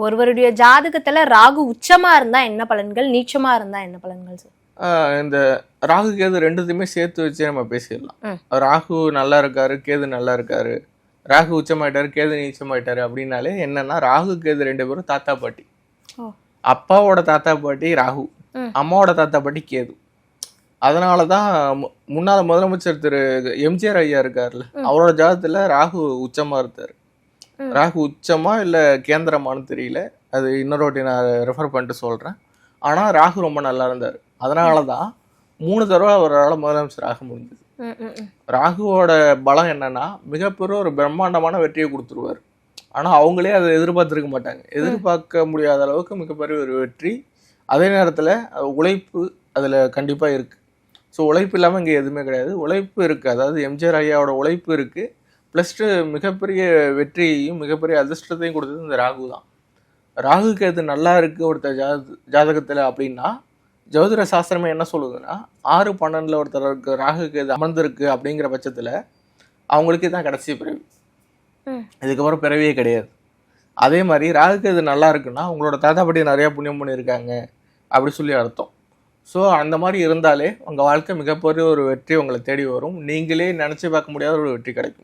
ஒருவருடைய ஜாதகத்துல ராகு உச்சமா இருந்தா என்ன பலன்கள், நீச்சமா இருந்தா என்ன பலன்கள் சார்? இந்த ராகு கேது ரெண்டுத்தையுமே சேர்த்து வச்சே நம்ம பேசிடலாம். ராகு நல்லா இருக்காரு, கேது நல்லா இருக்காரு, ராகு உச்சமாயிட்டாரு, கேது நீச்சமாயிட்டாரு அப்படின்னாலே என்னன்னா, ராகு கேது 2 பேரும் தாத்தா பாட்டி. அப்பாவோட தாத்தா பாட்டி ராகு, அம்மாவோட தாத்தா பாட்டி கேது. அதனாலதான் முன்னாள் முதலமைச்சர் திரு எம்ஜிஆர் ஐயா இருக்காருல்ல, அவரோட ஜாதகத்துல ராகு உச்சமா இருந்தாரு. ராகு உச்சமா இல்ல கேந்திரமானு தெரியல, அது இன்னொரு வாட்டி நான் ரெஃபர் பண்ணிட்டு சொல்றேன். ஆனா ராகு ரொம்ப நல்லா இருந்தாரு. அதனாலதான் 3 தடவை அவரால் முதலமைச்சர் ஆக முடிஞ்சது. ராகுவோட பலம் என்னன்னா, மிகப்பெரிய ஒரு பிரம்மாண்டமான வெற்றியை கொடுத்துருவாரு. ஆனா அவங்களே அதை எதிர்பார்த்திருக்க மாட்டாங்க. எதிர்பார்க்க முடியாத அளவுக்கு மிகப்பெரிய ஒரு வெற்றி. அதே நேரத்துல உழைப்பு அதுல கண்டிப்பா இருக்கு. ஸோ உழைப்பு இல்லாமல் இங்கே எதுவுமே கிடையாது. உழைப்பு இருக்குது, அதாவது எம்ஜிஆர் ஐயாவோட உழைப்பு இருக்குது. +2 மிகப்பெரிய வெற்றியையும் மிகப்பெரிய அதிர்ஷ்டத்தையும் கொடுத்தது இந்த ராகு தான். ராகு கேது நல்லா இருக்குது ஒருத்தர் ஜாதகத்தில் அப்படின்னா, ஜோதிட சாஸ்திரமே என்ன சொல்லுதுன்னா, 6-12 ஒருத்தருக்கு ராகு கேது அமர்ந்திருக்கு அப்படிங்கிற பட்சத்தில் அவங்களுக்கு தான் கடைசி பிறவி, இதுக்கப்புறம் பிறவியே கிடையாது. அதே மாதிரி ராகு கேது நல்லா இருக்குன்னா உங்களோட தாத்தா பாட்டி நிறையா புண்ணியம் பண்ணியிருக்காங்க அப்படி சொல்லி அர்த்தம். ஸோ அந்த மாதிரி இருந்தாலே உங்கள் வாழ்க்கை மிகப்பெரிய ஒரு வெற்றி உங்களை தேடி வரும். நீங்களே நினச்சி பார்க்க முடியாத ஒரு வெற்றி கிடைக்கும்.